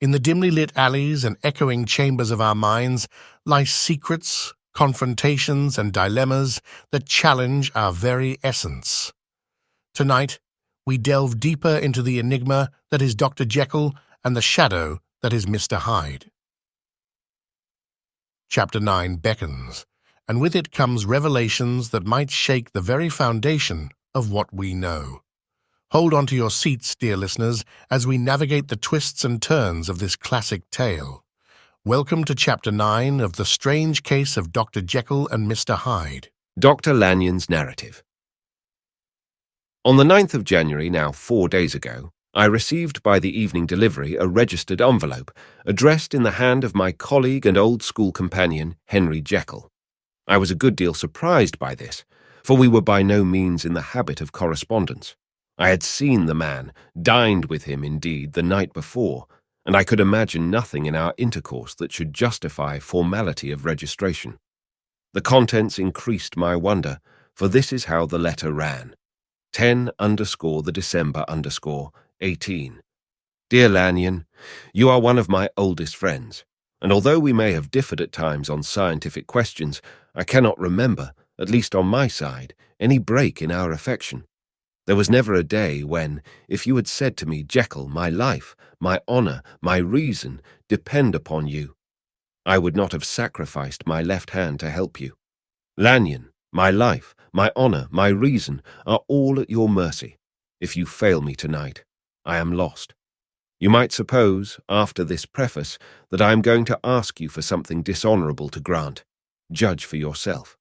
In the dimly lit alleys and echoing chambers of our minds lie secrets, confrontations, and dilemmas that challenge our very essence. Tonight, we delve deeper into the enigma that is Dr. Jekyll and the shadow that is Mr. Hyde. Chapter 9 beckons, and with it comes revelations that might shake the very foundation of what we know. Hold on to your seats, dear listeners, as we navigate the twists and turns of this classic tale. Welcome to Chapter 9 of The Strange Case of Dr. Jekyll and Mr. Hyde. Dr. Lanyon's Narrative. On the 9th of January, now 4 days ago, I received by the evening delivery a registered envelope addressed in the hand of my colleague and old school companion, Henry Jekyll. I was a good deal surprised by this, for we were by no means in the habit of correspondence. I had seen the man, dined with him, indeed, the night before, and I could imagine nothing in our intercourse that should justify formality of registration. The contents increased my wonder, for this is how the letter ran. 10_the_December_18. Dear Lanyon, you are one of my oldest friends, and although we may have differed at times on scientific questions, I cannot remember, at least on my side, any break in our affection. There was never a day when, if you had said to me, Jekyll, my life, my honor, my reason depend upon you, I would not have sacrificed my left hand to help you. Lanyon, my life, my honor, my reason are all at your mercy. If you fail me tonight, I am lost. You might suppose, after this preface, that I am going to ask you for something dishonorable to grant. Judge for yourself.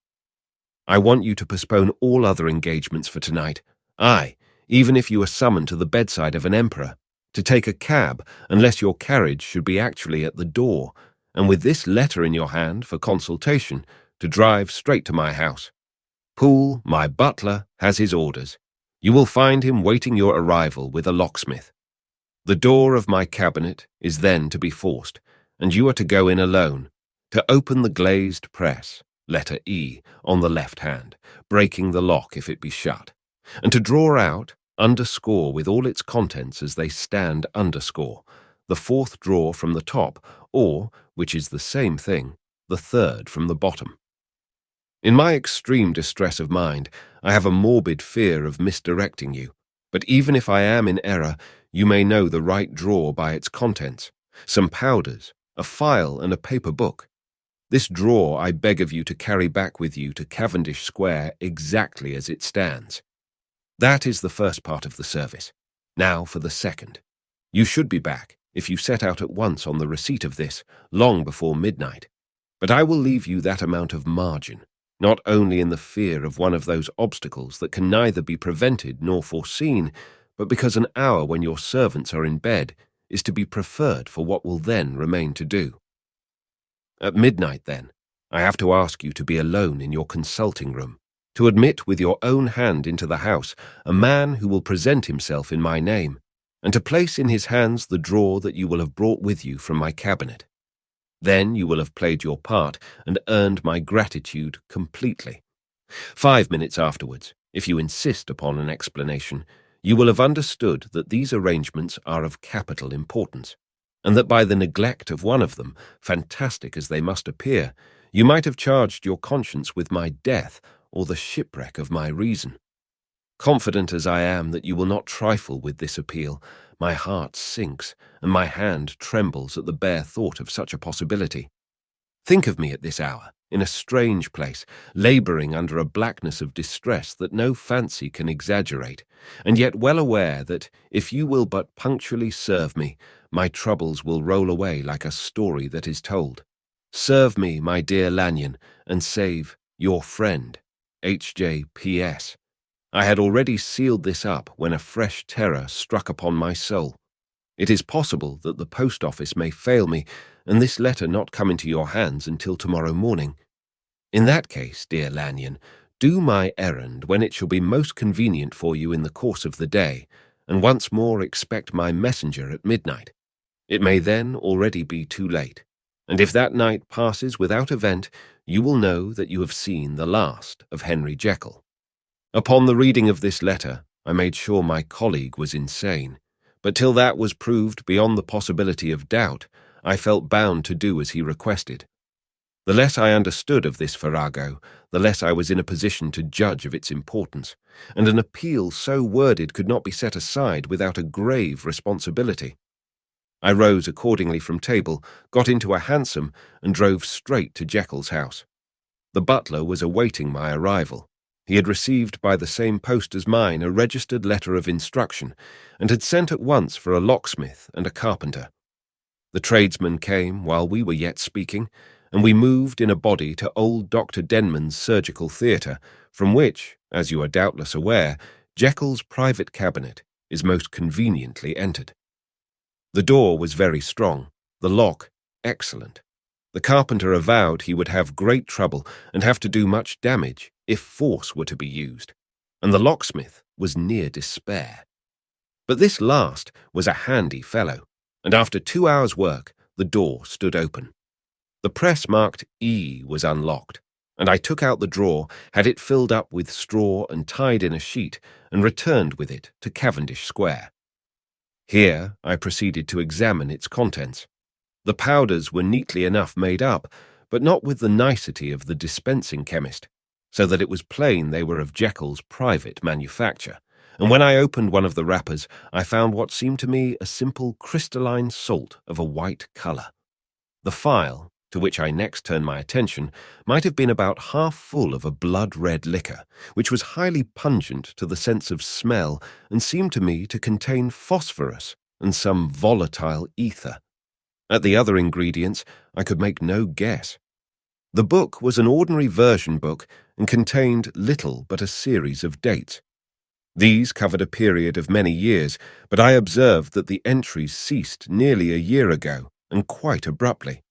I want you to postpone all other engagements for tonight. Aye, even if you are summoned to the bedside of an emperor, to take a cab unless your carriage should be actually at the door, and with this letter in your hand for consultation, to drive straight to my house. Poole, my butler, has his orders. You will find him waiting your arrival with a locksmith. The door of my cabinet is then to be forced, and you are to go in alone, to open the glazed press, letter E, on the left hand, breaking the lock if it be shut, and to draw out, underscore with all its contents as they stand underscore, the fourth drawer from the top, or, which is the same thing, the third from the bottom. In my extreme distress of mind, I have a morbid fear of misdirecting you, but even if I am in error, you may know the right drawer by its contents, some powders, a file and a paper book. This drawer I beg of you to carry back with you to Cavendish Square exactly as it stands. That is the first part of the service. Now for the second. You should be back, if you set out at once on the receipt of this, long before midnight. But I will leave you that amount of margin, not only in the fear of one of those obstacles that can neither be prevented nor foreseen, but because an hour when your servants are in bed is to be preferred for what will then remain to do. At midnight, then, I have to ask you to be alone in your consulting room, to admit with your own hand into the house a man who will present himself in my name, and to place in his hands the drawer that you will have brought with you from my cabinet. Then you will have played your part and earned my gratitude completely. 5 minutes afterwards, if you insist upon an explanation, you will have understood that these arrangements are of capital importance, and that by the neglect of one of them, fantastic as they must appear, you might have charged your conscience with my death or the shipwreck of my reason. Confident as I am that you will not trifle with this appeal, my heart sinks and my hand trembles at the bare thought of such a possibility. Think of me at this hour, in a strange place, labouring under a blackness of distress that no fancy can exaggerate, and yet well aware that, if you will but punctually serve me, my troubles will roll away like a story that is told. Serve me, my dear Lanyon, and save your friend, H.J.P.S. I had already sealed this up when a fresh terror struck upon my soul. It is possible that the post office may fail me, and this letter not come into your hands until tomorrow morning. In that case, dear Lanyon, do my errand when it shall be most convenient for you in the course of the day, and once more expect my messenger at midnight. It may then already be too late, and if that night passes without event, you will know that you have seen the last of Henry Jekyll. Upon the reading of this letter, I made sure my colleague was insane, but till that was proved beyond the possibility of doubt, I felt bound to do as he requested. The less I understood of this farrago, the less I was in a position to judge of its importance, and an appeal so worded could not be set aside without a grave responsibility. I rose accordingly from table, got into a hansom, and drove straight to Jekyll's house. The butler was awaiting my arrival. He had received by the same post as mine a registered letter of instruction, and had sent at once for a locksmith and a carpenter. The tradesmen came while we were yet speaking, and we moved in a body to old Dr. Denman's surgical theatre, from which, as you are doubtless aware, Jekyll's private cabinet is most conveniently entered. The door was very strong, the lock excellent. The carpenter avowed he would have great trouble and have to do much damage if force were to be used, and the locksmith was near despair. But this last was a handy fellow, and after 2 hours' work, the door stood open. The press marked E was unlocked, and I took out the drawer, had it filled up with straw and tied in a sheet, and returned with it to Cavendish Square. Here I proceeded to examine its contents. The powders were neatly enough made up, but not with the nicety of the dispensing chemist, so that it was plain they were of Jekyll's private manufacture, and when I opened one of the wrappers, I found what seemed to me a simple crystalline salt of a white colour. The phial, to which I next turned my attention, might have been about half full of a blood-red liquor, which was highly pungent to the sense of smell and seemed to me to contain phosphorus and some volatile ether. At the other ingredients, I could make no guess. The book was an ordinary version book and contained little but a series of dates. These covered a period of many years, but I observed that the entries ceased nearly a year ago, and quite abruptly.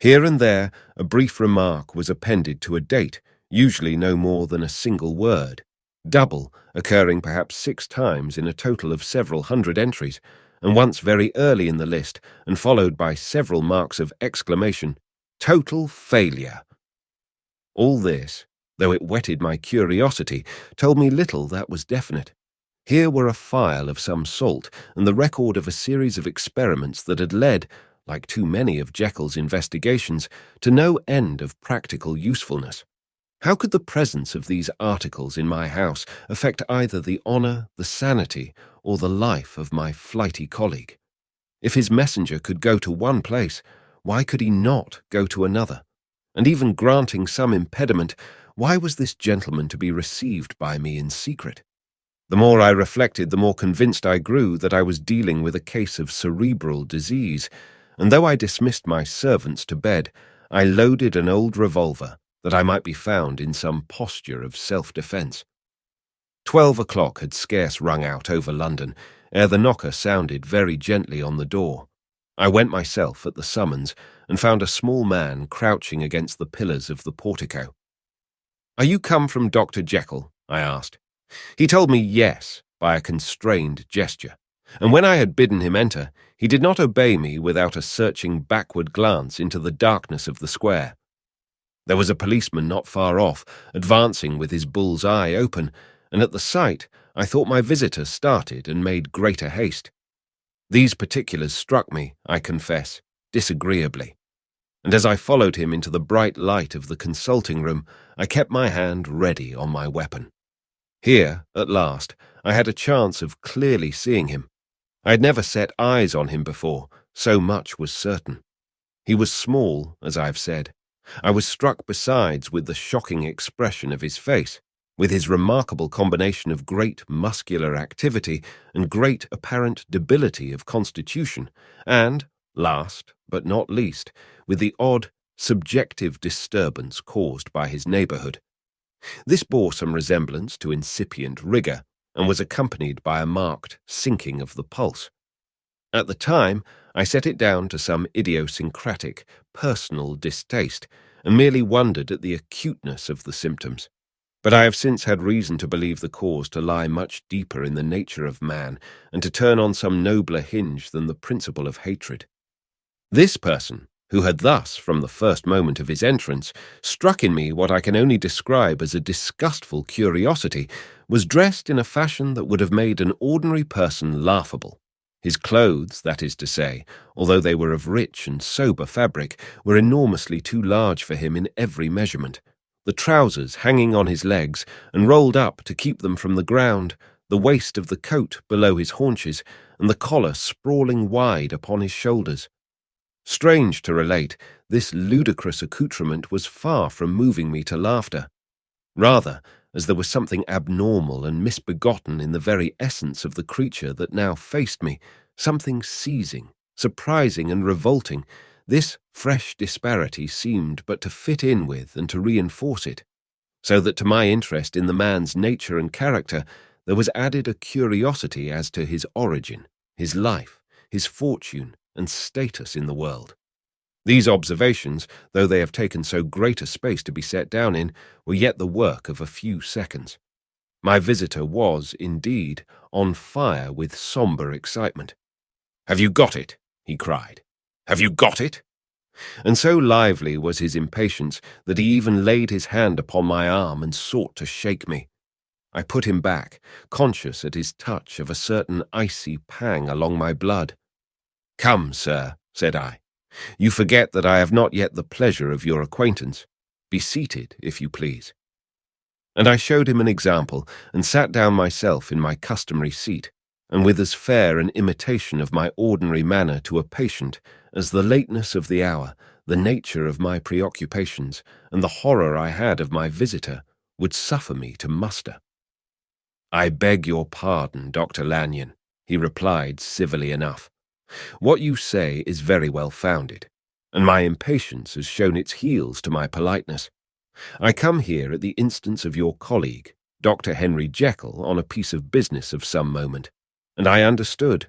Here and there, a brief remark was appended to a date, usually no more than a single word, double, occurring perhaps 6 times in a total of several hundred entries, and once very early in the list, and followed by several marks of exclamation, "Total failure!" All this, though it whetted my curiosity, told me little that was definite. Here were a phial of some salt, and the record of a series of experiments that had led, like too many of Jekyll's investigations, to no end of practical usefulness. How could the presence of these articles in my house affect either the honour, the sanity, or the life of my flighty colleague? If his messenger could go to one place, why could he not go to another? And even granting some impediment, why was this gentleman to be received by me in secret? The more I reflected, the more convinced I grew that I was dealing with a case of cerebral disease, and though I dismissed my servants to bed, I loaded an old revolver that I might be found in some posture of self-defence. 12 o'clock had scarce rung out over London ere the knocker sounded very gently on the door. I went myself at the summons and found a small man crouching against the pillars of the portico. "Are you come from Dr. Jekyll?" I asked. He told me yes by a constrained gesture, and when I had bidden him enter, he did not obey me without a searching backward glance into the darkness of the square. There was a policeman not far off, advancing with his bull's eye open, and at the sight I thought my visitor started and made greater haste. These particulars struck me, I confess, disagreeably, and as I followed him into the bright light of the consulting room, I kept my hand ready on my weapon. Here, at last, I had a chance of clearly seeing him. I had never set eyes on him before, so much was certain. He was small, as I have said. I was struck besides with the shocking expression of his face, with his remarkable combination of great muscular activity and great apparent debility of constitution, and, last but not least, with the odd, subjective disturbance caused by his neighbourhood. This bore some resemblance to incipient rigour, and was accompanied by a marked sinking of the pulse. At the time, I set it down to some idiosyncratic, personal distaste, and merely wondered at the acuteness of the symptoms. But I have since had reason to believe the cause to lie much deeper in the nature of man, and to turn on some nobler hinge than the principle of hatred. This person, who had thus, from the first moment of his entrance, struck in me what I can only describe as a disgustful curiosity, was dressed in a fashion that would have made an ordinary person laughable. His clothes, that is to say, although they were of rich and sober fabric, were enormously too large for him in every measurement. The trousers hanging on his legs and rolled up to keep them from the ground, the waist of the coat below his haunches, and the collar sprawling wide upon his shoulders. Strange to relate, this ludicrous accoutrement was far from moving me to laughter. Rather, as there was something abnormal and misbegotten in the very essence of the creature that now faced me, something seizing, surprising, and revolting, this fresh disparity seemed but to fit in with and to reinforce it, so that to my interest in the man's nature and character there was added a curiosity as to his origin, his life, his fortune, and status in the world. These observations, though they have taken so great a space to be set down in, were yet the work of a few seconds. My visitor was, indeed, on fire with sombre excitement. "Have you got it?" he cried. "Have you got it?" And so lively was his impatience that he even laid his hand upon my arm and sought to shake me. I put him back, conscious at his touch of a certain icy pang along my blood. "Come, sir," said I. "You forget that I have not yet the pleasure of your acquaintance. Be seated, if you please." And I showed him an example, and sat down myself in my customary seat, and with as fair an imitation of my ordinary manner to a patient as the lateness of the hour, the nature of my preoccupations, and the horror I had of my visitor would suffer me to muster. "I beg your pardon, Dr. Lanyon," he replied civilly enough. "What you say is very well founded, and my impatience has shown its heels to my politeness. I come here at the instance of your colleague, Dr. Henry Jekyll, on a piece of business of some moment, and I understood."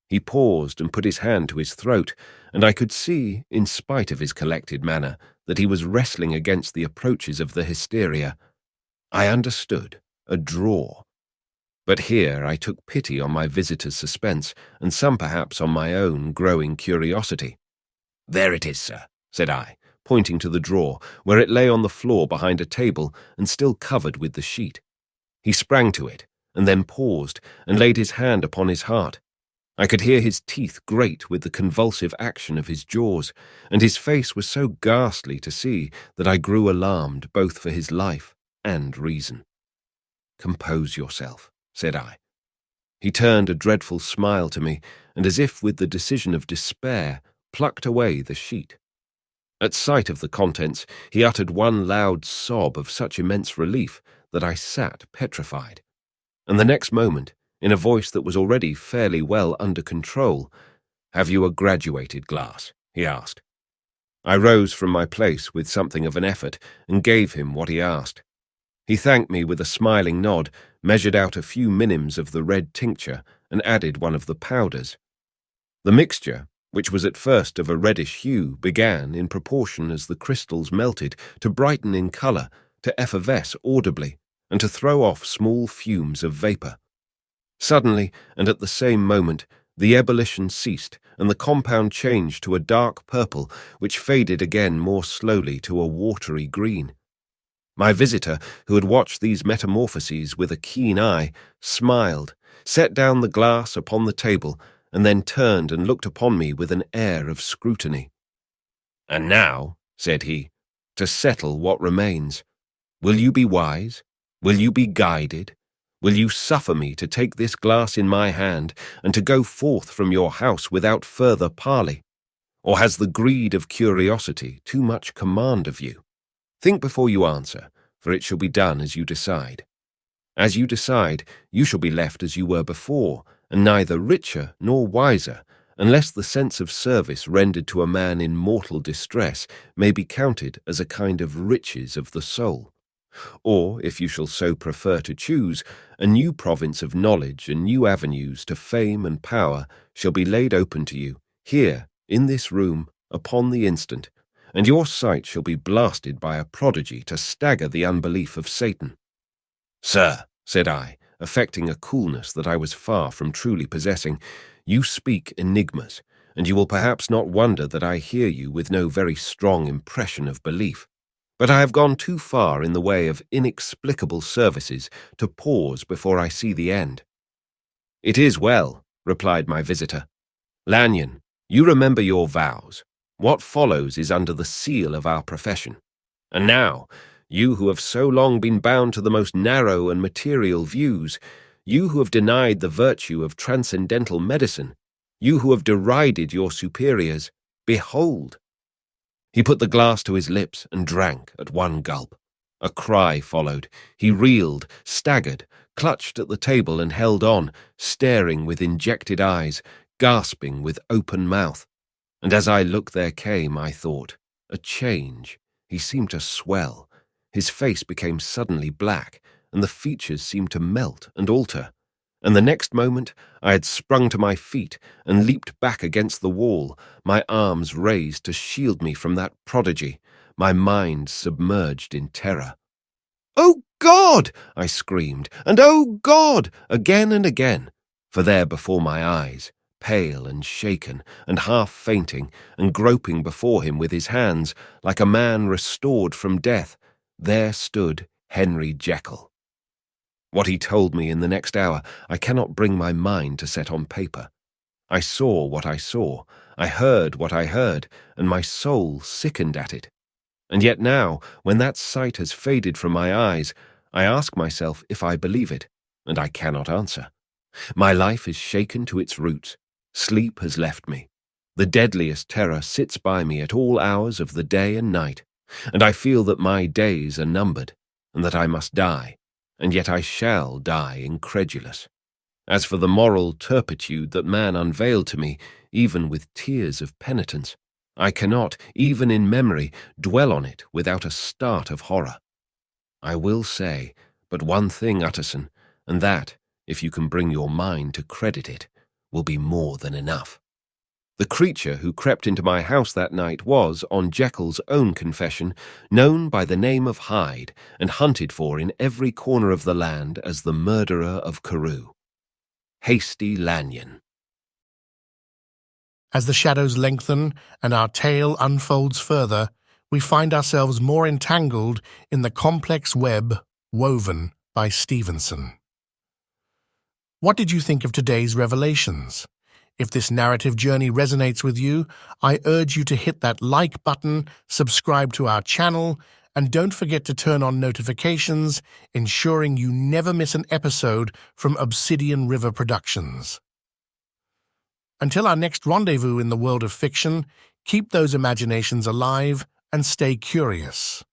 He paused and put his hand to his throat, and I could see, in spite of his collected manner, that he was wrestling against the approaches of the hysteria. I understood. A draw. But here I took pity on my visitor's suspense, and some perhaps on my own growing curiosity. "There it is, sir," said I, pointing to the drawer, where it lay on the floor behind a table and still covered with the sheet. He sprang to it, and then paused, and laid his hand upon his heart. I could hear his teeth grate with the convulsive action of his jaws, and his face was so ghastly to see that I grew alarmed both for his life and reason. "Compose yourself," said I. He turned a dreadful smile to me, and as if with the decision of despair, plucked away the sheet. At sight of the contents, he uttered one loud sob of such immense relief that I sat petrified. And the next moment, in a voice that was already fairly well under control, "Have you a graduated glass?" he asked. I rose from my place with something of an effort and gave him what he asked. He thanked me with a smiling nod, measured out a few minims of the red tincture, and added one of the powders. The mixture, which was at first of a reddish hue, began, in proportion as the crystals melted, to brighten in colour, to effervesce audibly, and to throw off small fumes of vapour. Suddenly, and at the same moment, the ebullition ceased, and the compound changed to a dark purple, which faded again more slowly to a watery green. My visitor, who had watched these metamorphoses with a keen eye, smiled, set down the glass upon the table, and then turned and looked upon me with an air of scrutiny. "And now," said he, "to settle what remains. Will you be wise? Will you be guided? Will you suffer me to take this glass in my hand and to go forth from your house without further parley? Or has the greed of curiosity too much command of you? Think before you answer, for it shall be done as you decide. As you decide, you shall be left as you were before, and neither richer nor wiser, unless the sense of service rendered to a man in mortal distress may be counted as a kind of riches of the soul. Or, if you shall so prefer to choose, a new province of knowledge and new avenues to fame and power shall be laid open to you, here, in this room, upon the instant, and your sight shall be blasted by a prodigy to stagger the unbelief of Satan." "Sir," said I, affecting a coolness that I was far from truly possessing, "you speak enigmas, and you will perhaps not wonder that I hear you with no very strong impression of belief. But I have gone too far in the way of inexplicable services to pause before I see the end. It is well," replied my visitor. Lanyon, you remember your vows. What follows is under the seal of our profession. And now, you who have so long been bound to the most narrow and material views, you who have denied the virtue of transcendental medicine, you who have derided your superiors, behold! He put the glass to his lips and drank at one gulp. A cry followed. He reeled, staggered, clutched at the table and held on, staring with injected eyes, gasping with open mouth. And as I looked there came, I thought, a change. He seemed to swell. His face became suddenly black, and the features seemed to melt and alter. And the next moment I had sprung to my feet and leaped back against the wall, my arms raised to shield me from that prodigy, my mind submerged in terror. "Oh, God!" I screamed, and "Oh, God!" again and again, for there before my eyes, pale and shaken and half fainting and groping before him with his hands like a man restored from death, there stood Henry Jekyll. What he told me in the next hour I cannot bring my mind to set on paper. I saw what I saw, I heard what I heard, and my soul sickened at it. And yet now, when that sight has faded from my eyes, I ask myself if I believe it, and I cannot answer. My life is shaken to its roots. Sleep has left me. The deadliest terror sits by me at all hours of the day and night, and I feel that my days are numbered, and that I must die, and yet I shall die incredulous. As for the moral turpitude that man unveiled to me, even with tears of penitence, I cannot, even in memory, dwell on it without a start of horror. I will say but one thing, Utterson, and that, if you can bring your mind to credit it, will be more than enough. The creature who crept into my house that night was, on Jekyll's own confession, known by the name of Hyde and hunted for in every corner of the land as the murderer of Carew. Hasty Lanyon. As the shadows lengthen and our tale unfolds further, we find ourselves more entangled in the complex web woven by Stevenson. What did you think of today's revelations? If this narrative journey resonates with you, I urge you to hit that like button, subscribe to our channel, and don't forget to turn on notifications, ensuring you never miss an episode from Obsidian River Productions. Until our next rendezvous in the world of fiction, keep those imaginations alive and stay curious.